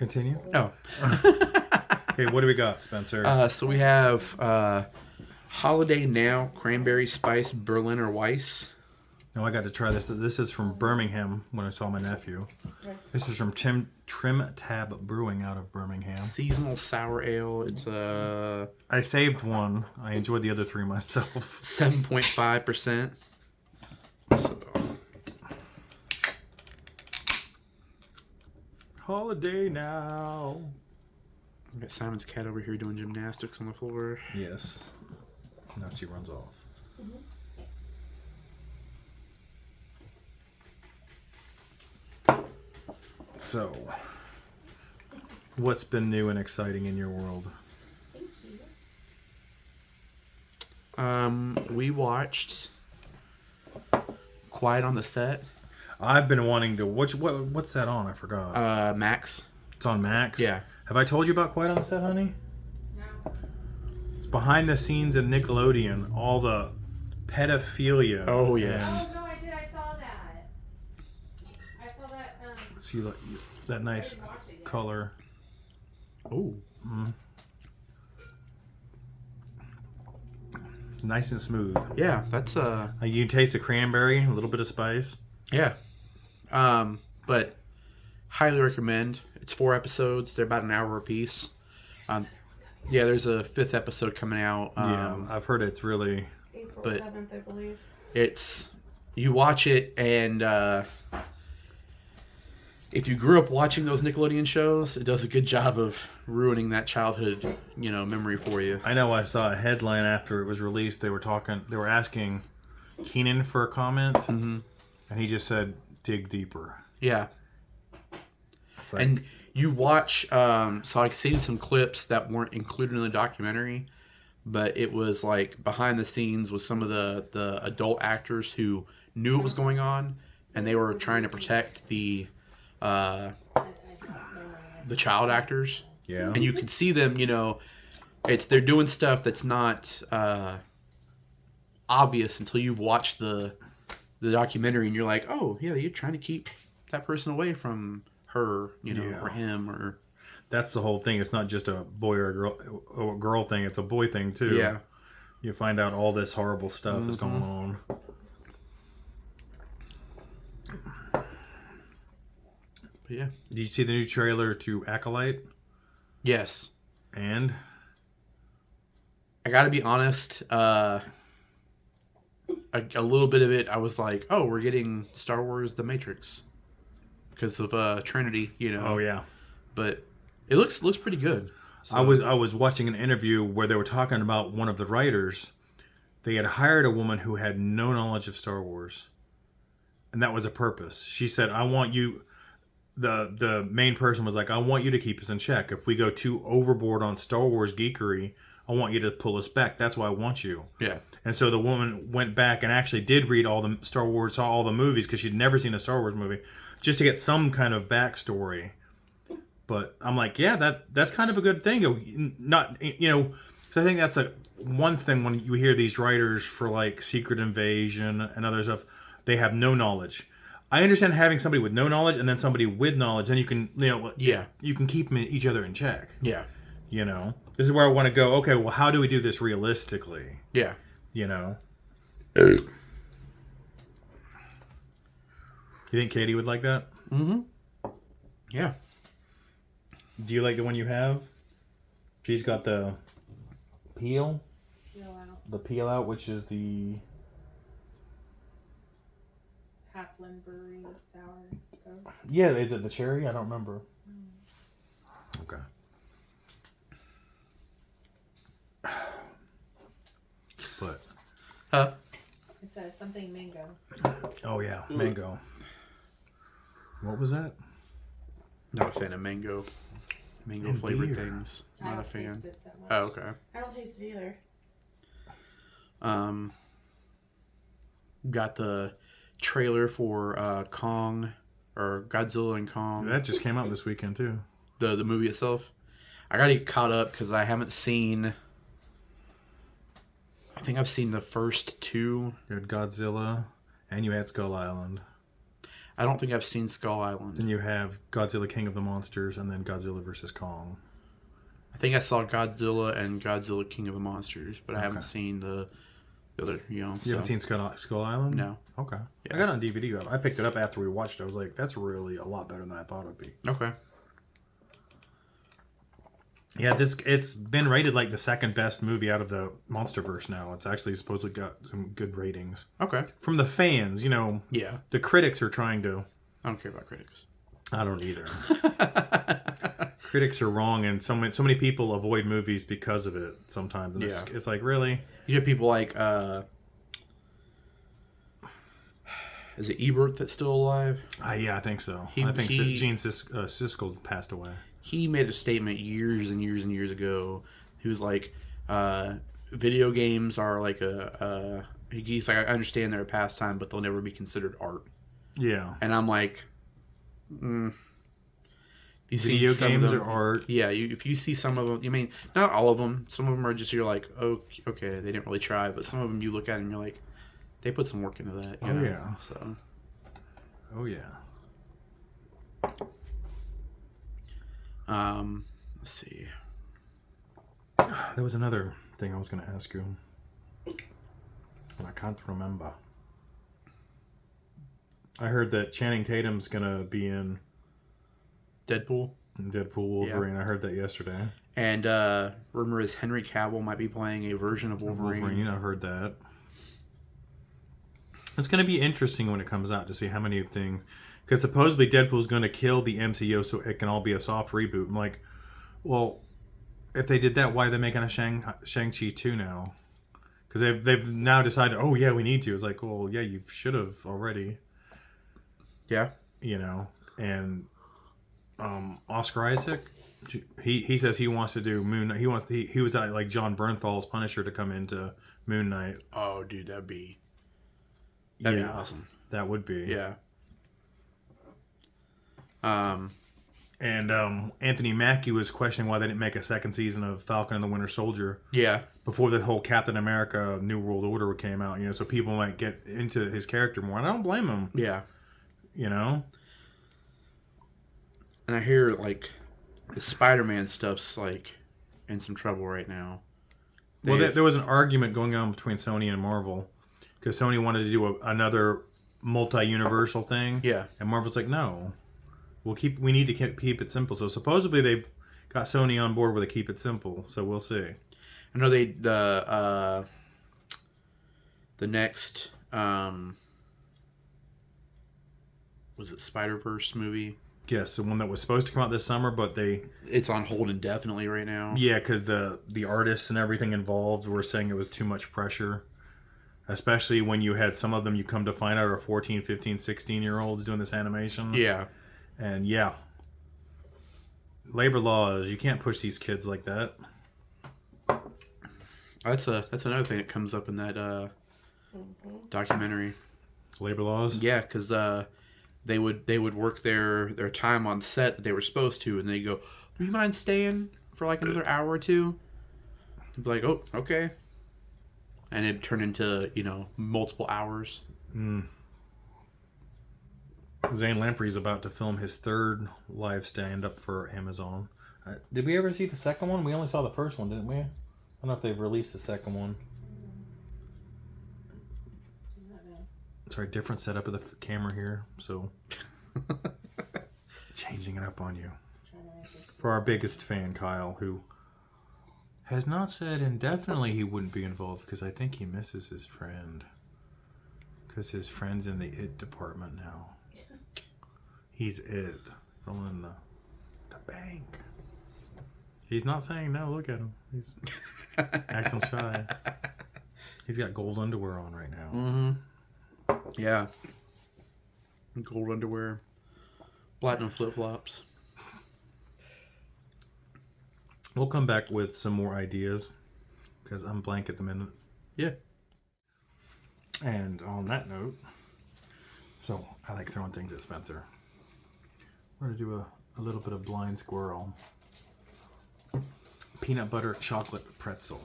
Continue. Oh. Okay, what do we got, Spencer? So we have Holiday Now Cranberry Spice Berliner Weiss. Oh, I got to try this. This is from Birmingham when I saw my nephew. This is from Trim Tab Brewing out of Birmingham. Seasonal Sour Ale. It's I saved one. I enjoyed the other three myself. 7.5%. So. Holiday Now. We got Simon's cat over here doing gymnastics on the floor. Yes. Now she runs off. So, what's been new and exciting in your world? We watched Quiet on the Set. I've been wanting to watch. What's that on? I forgot. Max. It's on Max? Yeah. Have I told you about Quiet on the Set, honey? No. It's behind the scenes of Nickelodeon. All the pedophilia. Oh, yes. Oh, no, I did. I saw that. See that nice color. Oh. Nice and smooth. Yeah, that's you can taste the cranberry, a little bit of spice. Yeah. But highly recommend. It's 4 episodes. They're about an hour apiece. Yeah, there's a 5th episode coming out. Yeah, I've heard it's really April 7th, I believe. You watch it, and if you grew up watching those Nickelodeon shows, it does a good job of ruining that childhood, memory for you. I know I saw a headline after it was released. They were asking Keenan for a comment, and he just said, dig deeper. Yeah. It's like, And you watch, so I've seen some clips that weren't included in the documentary, but it was like behind the scenes with some of the adult actors who knew what was going on, and they were trying to protect the child actors. Yeah. And you could see them, they're doing stuff that's not obvious until you've watched the documentary, and you're like, oh yeah, you're trying to keep that person away from her, or him, or that's the whole thing. It's not just a boy or a girl thing. It's a boy thing too. Yeah. You find out all this horrible stuff is going on. But yeah. Did you see the new trailer to Acolyte? Yes. And I gotta be honest, a little bit of it, I was like, oh, we're getting Star Wars The Matrix. Because of Trinity, Oh, yeah. But it looks pretty good. So. I was watching an interview where they were talking about one of the writers. They had hired a woman who had no knowledge of Star Wars. And that was a purpose. She said, I want you... The main person was like, I want you to keep us in check. If we go too overboard on Star Wars geekery, I want you to pull us back. That's why I want you. Yeah. And so the woman went back and actually did read all the Star Wars, saw all the movies, because she'd never seen a Star Wars movie, just to get some kind of backstory. But I'm like, yeah, that's kind of a good thing. Not, because I think that's one thing when you hear these writers for like Secret Invasion and other stuff, they have no knowledge. I understand having somebody with no knowledge and then somebody with knowledge, then you can, you can keep each other in check. Yeah. This is where I want to go. Okay, well, how do we do this realistically? Yeah. You think Katie would like that? Mm-hmm. Yeah. Do you like the one you have? She's got the peel. The peel out, which is the Hapland Brewery sour ghost. Yeah, is it the cherry? I don't remember. Okay. But It says something mango. oh yeah, mango. What was that? Not a fan of mango flavored beer. things. I Not a don't fan. taste it that much. Oh, okay. I don't taste it either. Got the trailer for Kong, or Godzilla and Kong. That just came out this weekend too. The movie itself. I gotta get caught up because I haven't seen. I think I've seen the first 2. You had Godzilla, and you had Skull Island. I don't think I've seen Skull Island. Then you have Godzilla King of the Monsters, and then Godzilla vs. Kong. I think I saw Godzilla and Godzilla King of the Monsters, but I haven't seen the other, You haven't seen Skull Island? No. Okay. Yeah. I got it on DVD. I picked it up after we watched it. I was like, that's really a lot better than I thought it would be. Okay. Yeah, it's been rated like the second best movie out of the MonsterVerse now. It's actually supposedly got some good ratings. Okay. From the fans, Yeah. the critics are trying to... I don't care about critics. I don't either. Critics are wrong, and so many people avoid movies because of it sometimes. And it's like, really? You get people like, is it Ebert that's still alive? Yeah, I think so. He- I think he- Gene Siskel passed away. He made a statement years and years and years ago. He was like, video games are like he's like, I understand they're a pastime, but they'll never be considered art. Yeah. And I'm like, you Video some of games them- are art. Yeah, if you see some of them, not all of them. Some of them are just, you're like, oh, okay, they didn't really try. But some of them you look at and you're like, they put some work into that. You know? Yeah. So. Oh, yeah. Let's see. There was another thing I was going to ask you, and I can't remember. I heard that Channing Tatum's going to be in Deadpool. Deadpool Wolverine. I heard that yesterday. And rumor is Henry Cavill might be playing a version of Wolverine. I heard that. It's going to be interesting when it comes out to see how many things... Because supposedly Deadpool's going to kill the MCU so it can all be a soft reboot. I'm like, well, if they did that, why are they making a Shang-Chi 2 now? Because they've now decided, oh, yeah, we need to. It's like, well, yeah, you should have already. Yeah. And Oscar Isaac, he says he wants to do Moon Knight. He was at like John Bernthal's Punisher to come into Moon Knight. Oh, dude, that'd be awesome. That would be. Yeah. And Anthony Mackie was questioning why they didn't make a second season of Falcon and the Winter Soldier. Yeah. Before the whole Captain America New World Order came out, so people might get into his character more. And I don't blame him. Yeah. And I hear like the Spider-Man stuff's like in some trouble right now. Well, there was an argument going on between Sony and Marvel because Sony wanted to do another multi-universal thing. Yeah. And Marvel's like, no. We need to keep it simple. So supposedly they've got Sony on board where they keep it simple. So we'll see. I know the next was it Spider-Verse movie? Yes, the one that was supposed to come out this summer, but it's on hold indefinitely right now. Yeah, because the artists and everything involved were saying it was too much pressure. Especially when you had some of them you come to find out are 14, 15, 16-year-olds doing this animation. Yeah. And yeah, labor laws, you can't push these kids like that. That's another thing that comes up in that documentary. Labor laws? Yeah, because they would work their time on set that they were supposed to, and they go, "Do you mind staying for like another hour or two?" They'd be like, "Oh, okay," and it'd turn into multiple hours. Zane Lamprey's about to film his third live stand-up for Amazon. Did we ever see the second one? We only saw the first one, didn't we? I don't know if they've released the second one. Sorry, different setup of the camera here, so changing it up on you. For our biggest fan, Kyle, who has not said indefinitely he wouldn't be involved because I think he misses his friend. Because his friend's in the IT department now. He's it. Filling in the bank. He's not saying no. Look at him. He's acting shy. He's got gold underwear on right now. Mm-hmm. Yeah. Gold underwear. Platinum flip-flops. We'll come back with some more ideas because I'm blank at the minute. Yeah. And on that note, so I like throwing things at Spencer. We're going to do a little bit of blind squirrel. Peanut butter chocolate pretzel.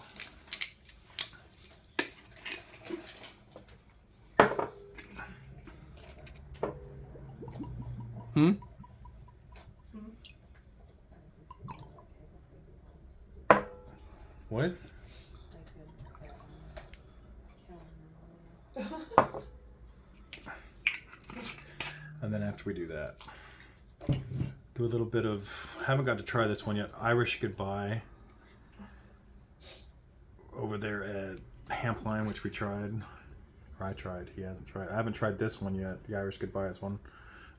Hmm? What? And then after we do that, do a little bit of, haven't got to try this one yet, Irish Goodbye over there at Hampline, which we tried. Or I tried, he hasn't tried. I haven't tried this one yet. The Irish Goodbye is one.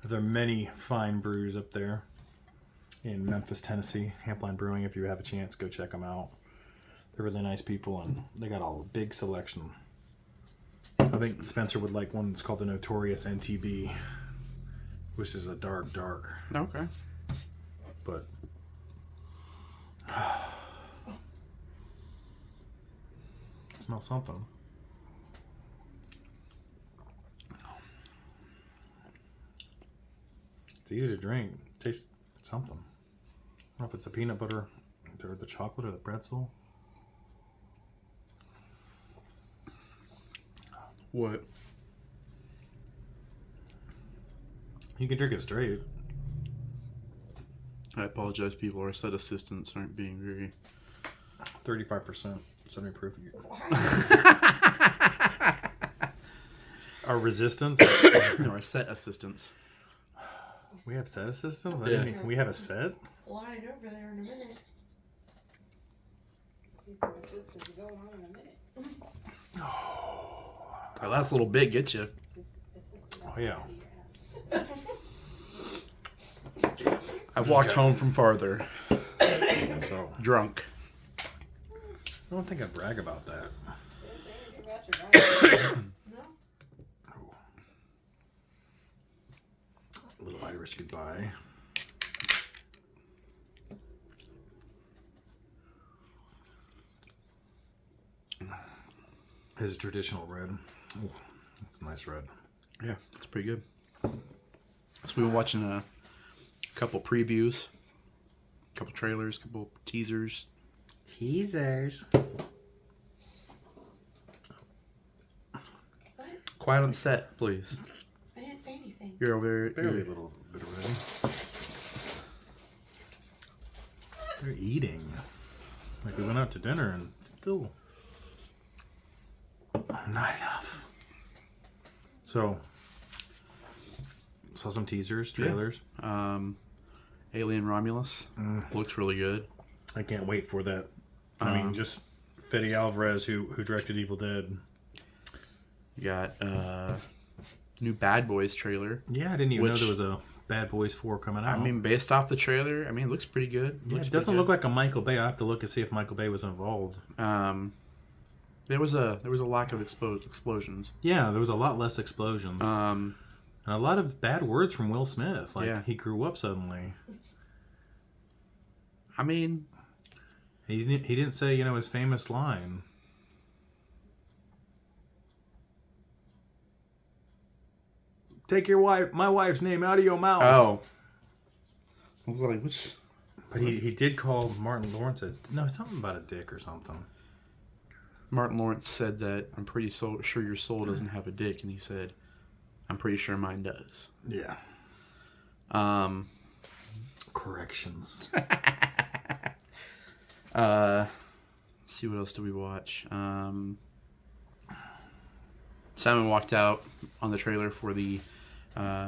There are many fine brews up there in Memphis, Tennessee. Hampline Brewing, if you have a chance, go check them out. They're really nice people, and they got a big selection. I think Spencer would like one that's called the Notorious NTB, which is a dark. Okay. But smell something. It's easy to drink. Tastes something. I don't know if it's the peanut butter or the chocolate or the pretzel. What? You can drink it straight. I apologize, people. Our set assistants aren't being very... 35% semi-proof. Our resistance. No, our set assistants. We have set assistants? Yeah. We have a set? Flying over there in a minute. Some assistance to go on in a minute. That last little bit gets you. Oh, yeah. I've walked home from farther. So, Drunk. I don't think I'd brag about that. No? A little Irish Goodbye. His traditional red. Ooh, it's a nice red. Yeah, it's pretty good. So we've been watching a couple previews, a couple trailers, a couple teasers. Teasers. Quiet on set, please. I didn't say anything. You're over there. Barely a little bit of red. They're eating. Like we went out to dinner and still not enough. So, saw some teasers, trailers. Alien Romulus looks really good. I can't wait for that. I mean, just Fede Alvarez, who directed Evil Dead. You got new Bad Boys trailer. Yeah, I didn't even know Which- there was a Bad Boys 4 coming out. I mean, based off the trailer, I mean, it looks pretty good. yeah, it doesn't look like a Michael Bay. I have to look and see if Michael Bay was involved. There was a lack of explosions. Yeah, there was a lot less explosions. And a lot of bad words from Will Smith. Like, Yeah. he grew up suddenly. I mean, He didn't say, his famous line. Take my wife's name out of your mouth. oh. I was like, which? But he did call Martin Lawrence something about a dick or something. Martin Lawrence said that I'm pretty sure your soul doesn't have a dick, and he said, I'm pretty sure mine does. Yeah. Corrections. Let's see, what else do we watch? Simon walked out on the trailer for the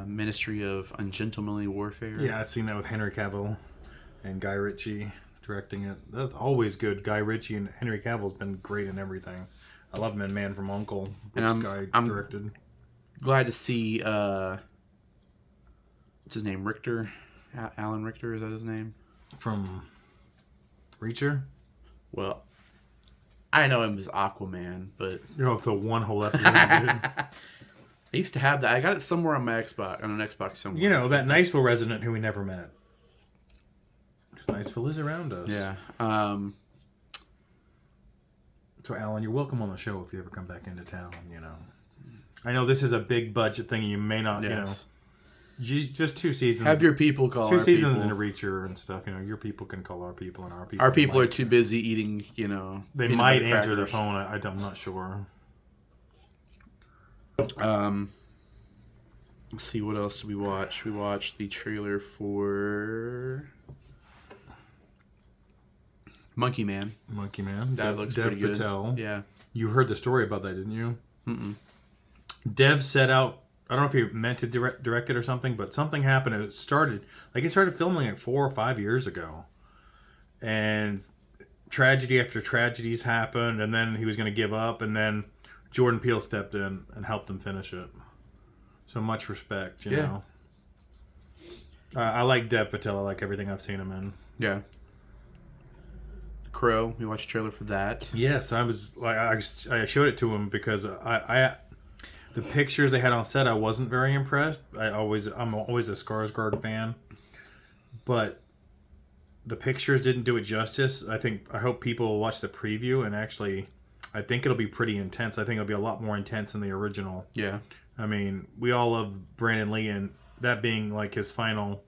Ministry of Ungentlemanly Warfare. Yeah, I've seen that with Henry Cavill and Guy Ritchie directing it. That's always good. Guy Ritchie and Henry Cavill's been great in everything. I love him in Man from U.N.C.L.E., which And Guy I'm directed. glad to see, what's his name, Richter? Alan Richter, is that his name? From Reacher? Well, I know him as Aquaman, but The one whole episode he did. I used to have that. I got it somewhere on my Xbox, on an Xbox somewhere. That Niceville resident who we never met. Because Niceville is around us. Yeah. So, Alan, you're welcome on the show if you ever come back into town, I know this is a big budget thing. You may not, Yes. just 2 seasons. Have your people call two our seasons people. into Reacher and stuff. Your people can call our people, and our people. Our people might- are too busy eating, They peanut might butter answer the crackers. phone. I'm not sure. Let's see, what else did we watch? We watched the trailer for Monkey Man. Monkey Man. That looks Dev pretty good. Patel. Yeah. You heard the story about that, didn't you? Mm-mm. Dev set out. I don't know if he meant to direct it or something, but something happened. It started filming like 4 or 5 years ago, and tragedy after tragedies happened, and then he was going to give up, and then Jordan Peele stepped in and helped him finish it. So much respect, you know. I like Dev Patel. I like everything I've seen him in. Yeah. Crow. We watched a trailer for that. Yes, I was like, I showed it to him because I the pictures they had on set, I wasn't very impressed. I'm always a Skarsgård fan, but the pictures didn't do it justice. I hope people will watch the preview, and actually, I think it'll be pretty intense. I think it'll be a lot more intense than the original. Yeah. I mean, we all love Brandon Lee, and that being like his final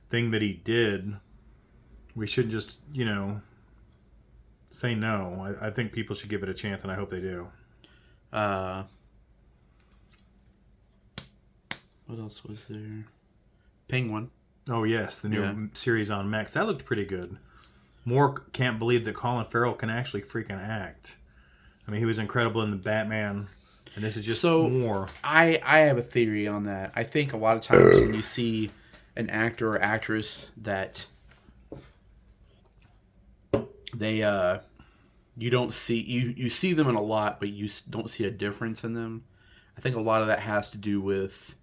thing that he did, we shouldn't just, say no. I think people should give it a chance, and I hope they do. What else was there? Penguin. Oh, yes, the new series on Max. That looked pretty good. More can't believe that Colin Farrell can actually freaking act. I mean, he was incredible in the Batman, and this is just more. I have a theory on that. I think a lot of times when you see an actor or actress that they you don't see you see them in a lot, but you don't see a difference in them. I think a lot of that has to do with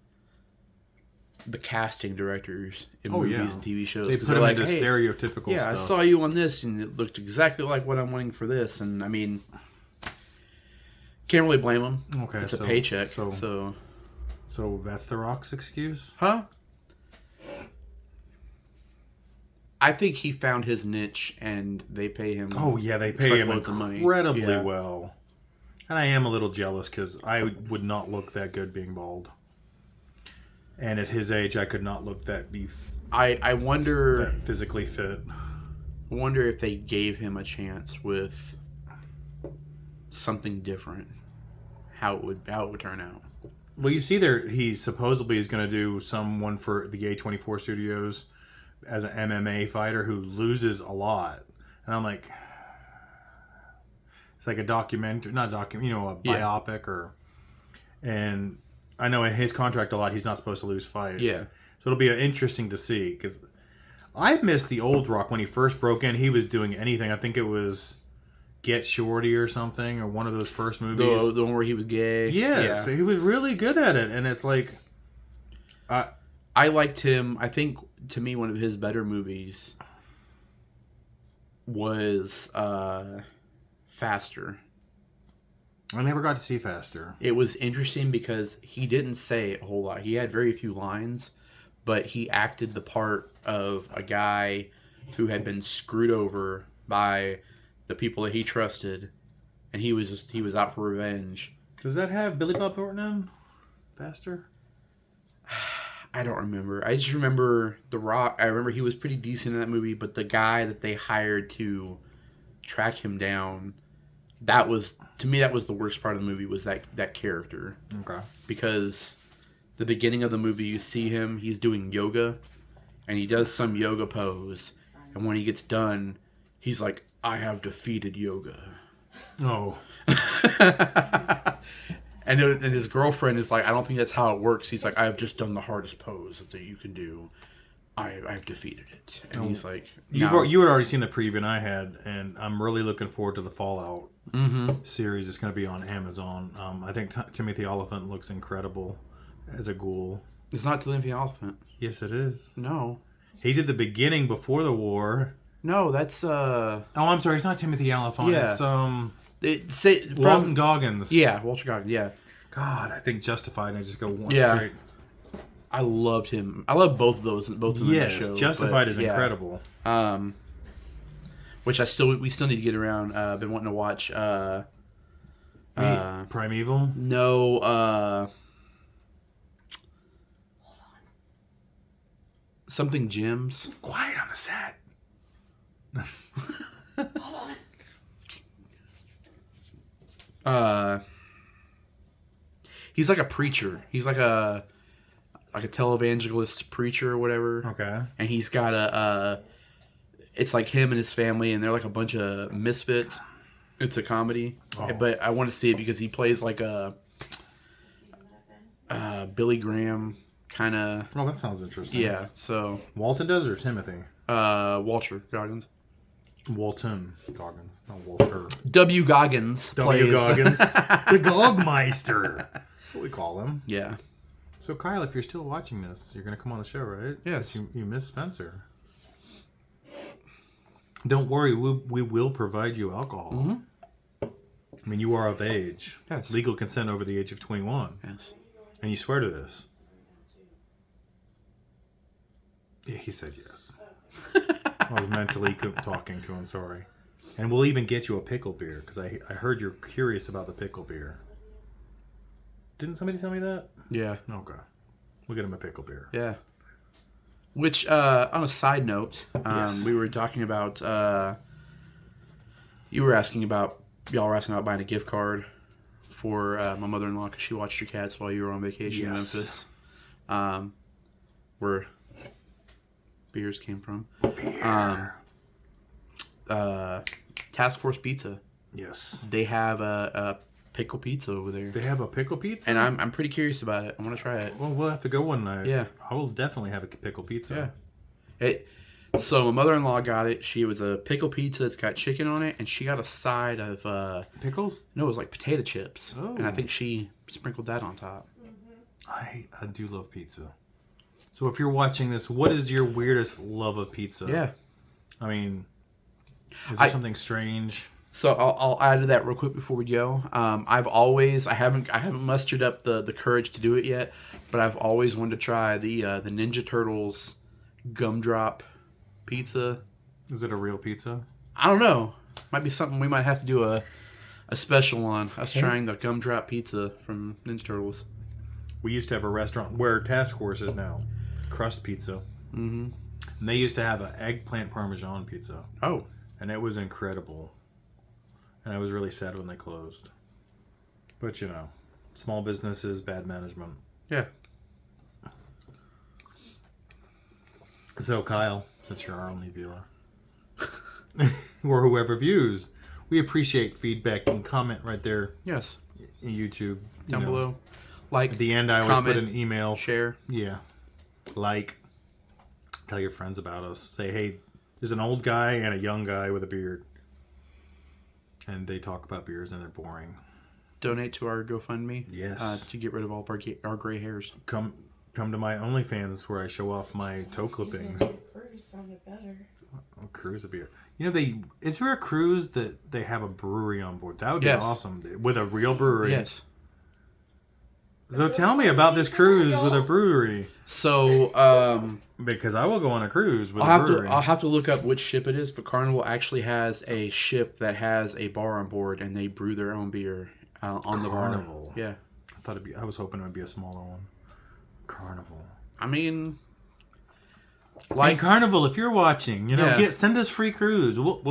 the casting directors in movies and TV shows. They put them into stereotypical stuff. I saw you on this, and it looked exactly like what I'm wanting for this. And I mean, can't really blame them. Okay, it's a paycheck. So that's The Rock's excuse, huh? I think he found his niche, and they pay him. Oh yeah, they pay him incredibly money. well. And I am a little jealous because I would not look that good being bald. And at his age, I could not look that I wonder that physically fit. I wonder if they gave him a chance with something different. How it would turn out. Well, you see there, he supposedly is going to do someone for the A24 studios as an MMA fighter who loses a lot. And I'm like, it's like a documentary, not a biopic and I know in his contract a lot, he's not supposed to lose fights. Yeah. So it'll be interesting to see, because I missed the old Rock when he first broke in. He was doing anything. I think it was Get Shorty or something, or one of those first movies. The one where he was gay. Yes, he was really good at it, and it's like, I liked him. I think to me one of his better movies was Faster. I never got to see Faster. It was interesting because he didn't say a whole lot. He had very few lines, but he acted the part of a guy who had been screwed over by the people that he trusted, and he was out for revenge. Does that have Billy Bob Thornton in Faster? I don't remember. I just remember The Rock. I remember he was pretty decent in that movie, but the guy that they hired to track him down, that was the worst part of the movie, was that character. Okay. Because the beginning of the movie, you see him, he's doing yoga, and he does some yoga pose, and when he gets done, he's like, I have defeated yoga. Oh. And his girlfriend is like, I don't think that's how it works. He's like, I have just done the hardest pose that you can do. I've defeated it. And he's like... You had already seen the preview, and I had, and I'm really looking forward to the Fallout series. It's going to be on Amazon. I think Timothy Olyphant looks incredible as a ghoul. It's not Timothy Olyphant. Yes, it is. No. He's at the beginning before the war. No, that's... Oh, I'm sorry. It's not Timothy Olyphant. Yeah. It's... Walton Walton Goggins. Yeah, Walter Goggins, yeah. God, I think Justified, and I just go one I straight. loved him. I love both of them in the show. Yes, Justified is incredible. Which we still need to get around. I've been wanting to watch. Primeval? No. Hold on. Something Gems. Quiet on the set. Hold on. He's like a preacher. He's like a like a televangelist preacher or whatever. Okay. And he's got it's like him and his family, and they're like a bunch of misfits. It's a comedy, but I want to see it because he plays like a Billy Graham kind of. Oh, that sounds interesting. Yeah, so Walton does or Timothy? Walter Goggins. Walton Goggins, not Walter. W. Goggins. W. plays- Goggins, the Gogmeister. That's what we call him. Yeah. So Kyle, if you're still watching this, you're gonna come on the show, right? Yes. You miss Spencer. Don't worry, we will provide you alcohol. Mm-hmm. I mean, you are of age. Yes. Legal consent over the age of 21. Yes. And you swear to this. Yeah, he said yes. I was mentally talking to him, sorry. And we'll even get you a pickle beer, because I heard you're curious about the pickle beer. Didn't somebody tell me that? Yeah. Okay. We'll get him a pickle beer. Yeah. Which, on a side note, Yes. we were talking about, y'all were asking about buying a gift card for my mother-in-law because she watched your cats while you were on vacation in Yes. Memphis. Where beers came from. Task Force Pizza. Yes. They have a pickle pizza over there. They have a pickle pizza? And I'm pretty curious about it. I want to try it. Well, we'll have to go one night. Yeah. I will definitely have a pickle pizza. Yeah. So my mother-in-law got it. She was a pickle pizza that's got chicken on it, and she got a side of Pickles? no, it was like potato chips, Oh. and I think she sprinkled that on top. I do love pizza. So if you're watching this, what is your weirdest love of pizza? Yeah. I mean, is there something strange? So I'll add to that real quick before we go. I haven't mustered up the courage to do it yet, but I've always wanted to try the Ninja Turtles gumdrop pizza. Is it a real pizza? I don't know. Might be something we might have to do a special on. Us trying the gumdrop pizza from Ninja Turtles. We used to have a restaurant where Task Force is now. Crust pizza. Mm-hmm. And they used to have an eggplant parmesan pizza. Oh. And it was incredible. And I was really sad when they closed. But, you know, small businesses, bad management. Yeah. So, Kyle, since you're our only viewer, or whoever views, we appreciate feedback and comment right there Yes. in YouTube. Down below. Like, At the end, I always comment, put an email. share. Yeah. Like, tell your friends about us. Say, hey, there's an old guy and a young guy with a beard. And they talk about beers and they're boring. Donate to our GoFundMe. Yes. To get rid of all of our gray hairs. Come to my OnlyFans where I show off my toe clippings. Cruise sounded better. Oh, cruise a beer. You know, is there a cruise that they have a brewery on board? That would be Yes. awesome. With a real brewery. Yes. So tell me about this cruise with a brewery. So, Because I will go on a cruise with I'll a brewery. have to look up which ship it is, but Carnival actually has a ship that has a bar on board, and they brew their own beer on the bar. Carnival. Yeah. I was hoping it would be a smaller one. Carnival. I mean, Like Carnival, if you're watching, Yeah. send us free cruise. We'll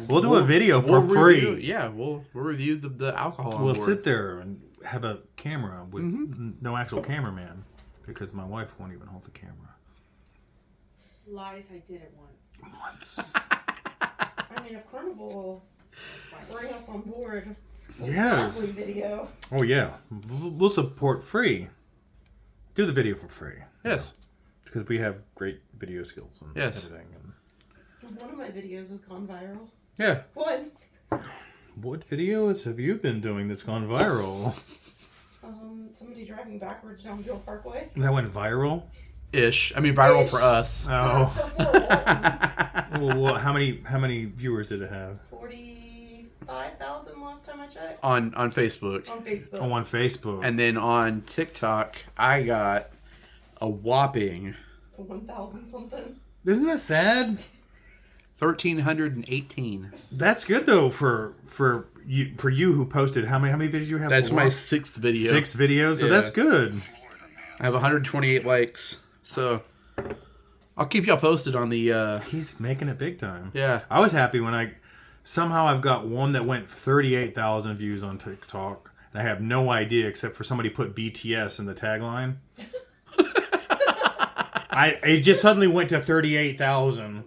do a video for we'll free. Review, we'll review the alcohol on We'll board. sit there and have a camera with no actual cameraman because my wife won't even hold the camera. Lies, I did it once. Once. I mean, if Carnival will bring us on board, Yes. lovely video. Oh yeah. We'll support free. Do the video for free. Yes. Because we have great video skills and Yes. editing. And... One of my videos has gone viral. Yeah. One. What videos have you been doing that's gone viral? Somebody driving backwards down Beale Parkway. That went viral? Ish. I mean, viral Ish. for us. Oh. For Well, how many viewers did it have? 45,000 last time I checked. on Facebook. On Facebook. Oh, on Facebook. And then on TikTok, I got a whopping 1,000 something. Isn't that sad? 1,318. That's good though for you who posted. How many videos you have? That's for? my 6th video. 6 videos. So Yeah. that's good. I have 128 likes. So I'll keep y'all posted on the He's making it big time. yeah. I was happy when I've got one that went 38,000 views on TikTok. And I have no idea except for somebody put BTS in the tagline. it just suddenly went to 38,000.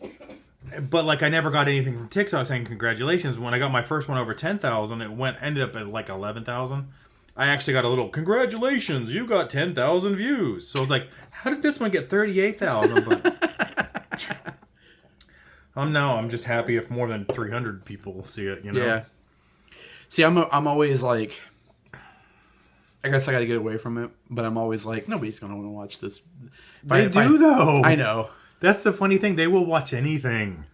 But like I never got anything from TikTok saying congratulations. When I got my first one over 10,000, ended up at like 11,000. I actually got a little congratulations, you got 10,000 views. So it's like, how did this one get 38,000? But I'm just happy if more than 300 people see it. You know? Yeah. See, I'm always like, I guess I got to get away from it, but I'm always like, nobody's gonna want to watch this. They do though. I know. That's the funny thing. They will watch anything.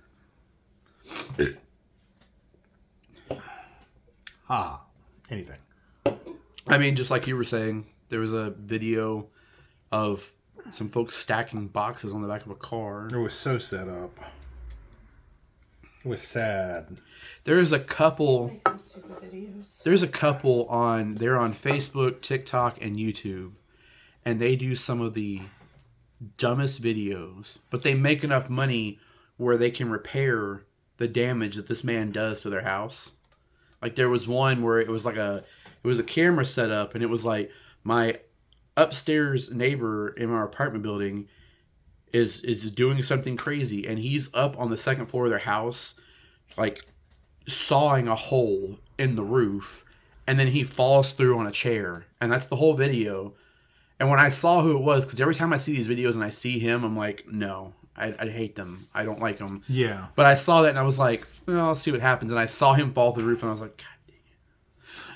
Anything. I mean, just like you were saying, there was a video of some folks stacking boxes on the back of a car. It was so set up. It was sad. There's a couple. Make some stupid videos. There's a couple they're on Facebook, TikTok, and YouTube, and they do some of the dumbest videos, but they make enough money where they can repair the damage that this man does to their house. Like there was one where it was a camera set up, and it was like my upstairs neighbor in our apartment building is doing something crazy, and he's up on the second floor of their house, like sawing a hole in the roof, and then he falls through on a chair, and that's the whole video. And when I saw who it was, because every time I see these videos and I see him, I'm like, no, I hate them. I don't like them. Yeah. But I saw that and I was like, well, I'll see what happens. And I saw him fall through the roof and I was like, God dang it.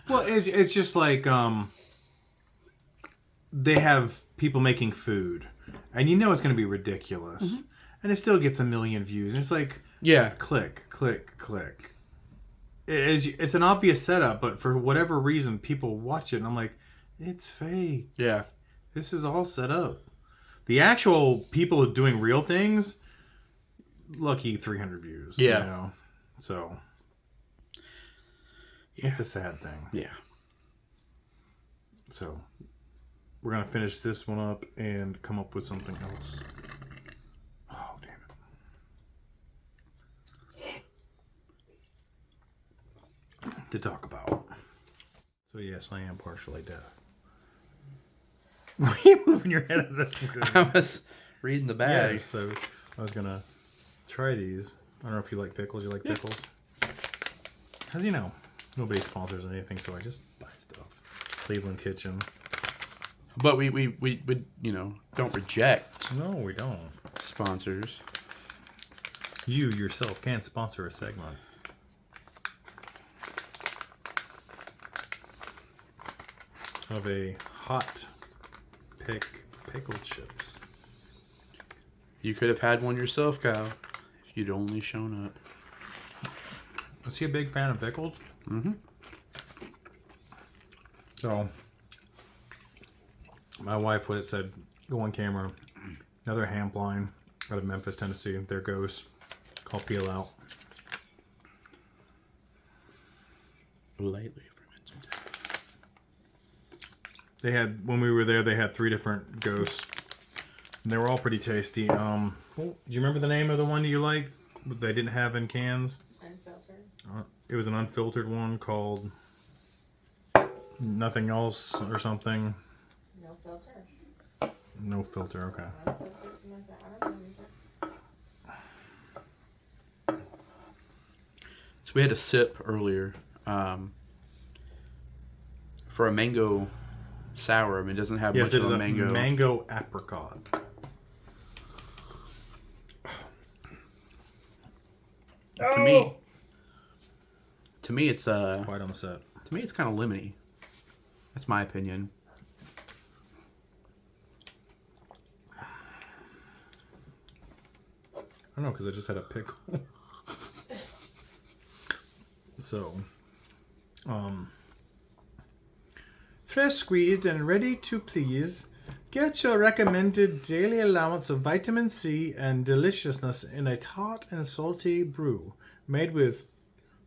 Well, it's just like they have people making food, and you know it's going to be ridiculous, and it still gets 1 million views. And it's like, Yeah. click, click, click. It's an obvious setup, but for whatever reason, people watch it, and I'm like, it's fake. Yeah. This is all set up. The actual people doing real things, lucky 300 views. Yeah. You know? So, it's a sad thing. Yeah. So, we're going to finish this one up and come up with something else. Oh, damn it. To talk about. So, yes, I am partially deaf. Were you moving your head? I was reading the bag. Yeah, so I was gonna try these. I don't know if you like pickles. You like pickles? As you know, nobody sponsors anything, so I just buy stuff. Cleveland Kitchen. But we don't reject No, we don't. sponsors. You yourself can't sponsor a segment. Of a hot pickled chips. You could have had one yourself, Kyle, if you'd only shown up. Was he a big fan of pickles? Mm-hmm. So, my wife would have said, go on camera. Another ham line out of Memphis, Tennessee. There goes. Called Peel Out. Lightly fermented. They had, when we were there, they had 3 different ghosts. And they were all pretty tasty. Do you remember the name of the one you liked? That they didn't have in cans? Unfiltered. It was an unfiltered one called Nothing Else or something. No filter. No filter, okay. Unfiltered, something like that. I don't remember. So we had a sip earlier for a mango sour. I mean, it doesn't have Yes, much it of is a a mango. mango apricot. To me, it's Quite on the set. to me, it's kind of lemony. That's my opinion. I don't know, because I just had a pickle. So, fresh squeezed and ready to please. Get your recommended daily allowance of vitamin C and deliciousness in a tart and salty brew made with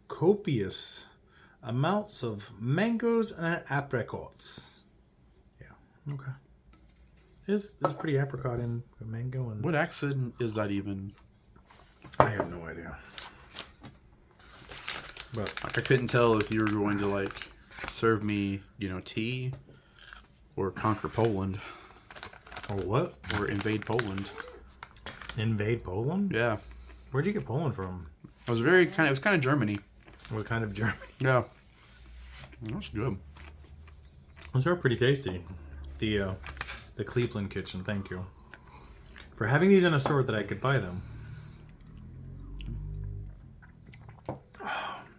copious amounts of mangoes and apricots. Yeah, okay. There's pretty apricot in mango and... What accent is that even? I have no idea. But Like, I couldn't tell if you were going to like serve me, tea, or conquer Poland. Or what? or invade Poland. Invade Poland? Yeah, Where'd you get Poland from? it was kind of Germany. What kind of Germany? Yeah, that was good. Those are pretty tasty. The Cleveland Kitchen, thank you. For having these in a store that I could buy them.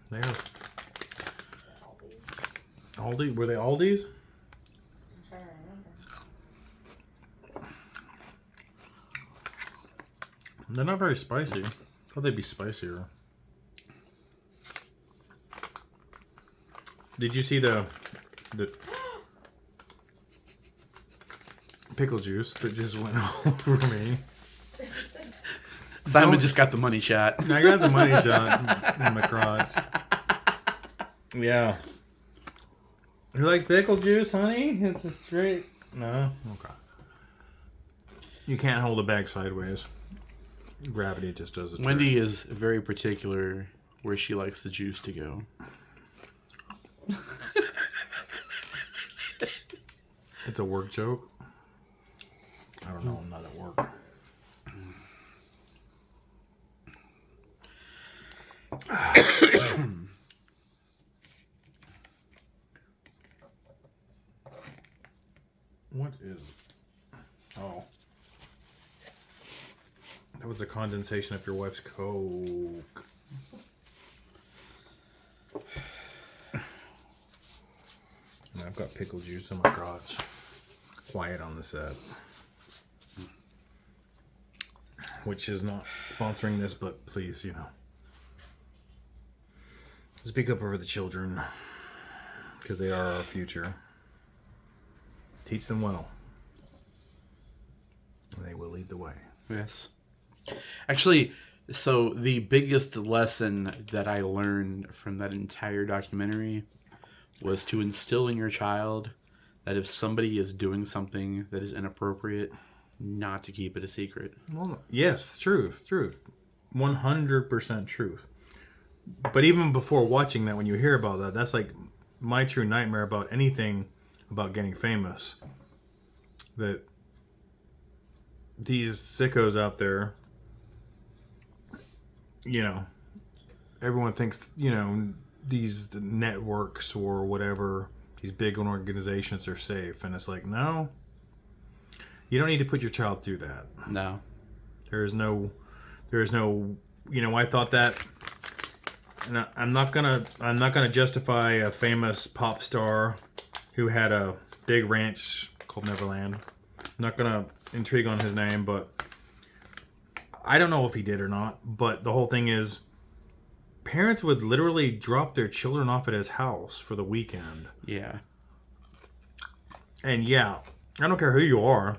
They are Aldi. Were they Aldi's? I'm trying to remember. They're not very spicy. I thought they'd be spicier. Did you see the pickle juice that just went all over me? Simon Don't- just got the money shot. I got the money shot in my crotch. Yeah. Who likes pickle juice, honey? It's just straight. No? Okay. You can't hold a bag sideways. Gravity just does it. Wendy is very particular where she likes the juice to go. It's a work joke. I don't know. I'm not at work. What is... Oh. That was a condensation of your wife's Coke. And I've got pickle juice in my crotch. Quiet on the set. Which is not sponsoring this, but please, speak up over the children. Because they are our future. Teach them well. And they will lead the way. Yes. Actually, so the biggest lesson that I learned from that entire documentary was to instill in your child that if somebody is doing something that is inappropriate, not to keep it a secret. Well, yes, truth. 100% truth. But even before watching that, when you hear about that, that's like my true nightmare about anything about getting famous. That these sickos out there, everyone thinks, these networks or whatever, these big organizations are safe. And it's like, no, you don't need to put your child through that. No. There is no, I thought that, and I'm not gonna justify a famous pop star who had a big ranch called Neverland. I'm not gonna intrigue on his name, but I don't know if he did or not. But the whole thing is, parents would literally drop their children off at his house for the weekend. Yeah. And yeah, I don't care who you are.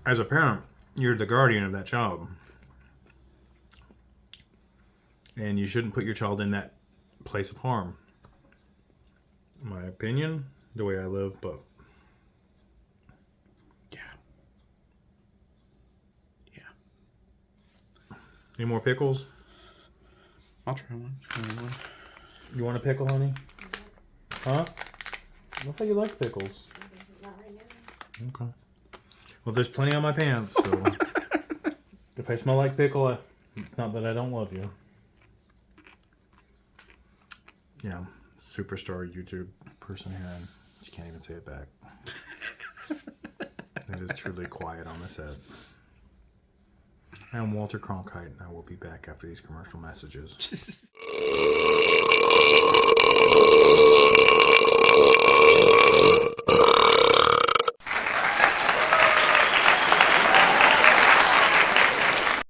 As a parent, you're the guardian of that child. And you shouldn't put your child in that place of harm. In my opinion, the way I live, but... Yeah. Any more pickles? I'll try one. You want a pickle, honey? Huh? I thought you liked pickles. Not right now. Okay. Well, there's plenty on my pants, so... if I smell like pickle, it's not that I don't love you. Yeah, superstar YouTube person here, and you can't even say it back. It is truly quiet on the set. I am Walter Cronkite, and I will be back after these commercial messages.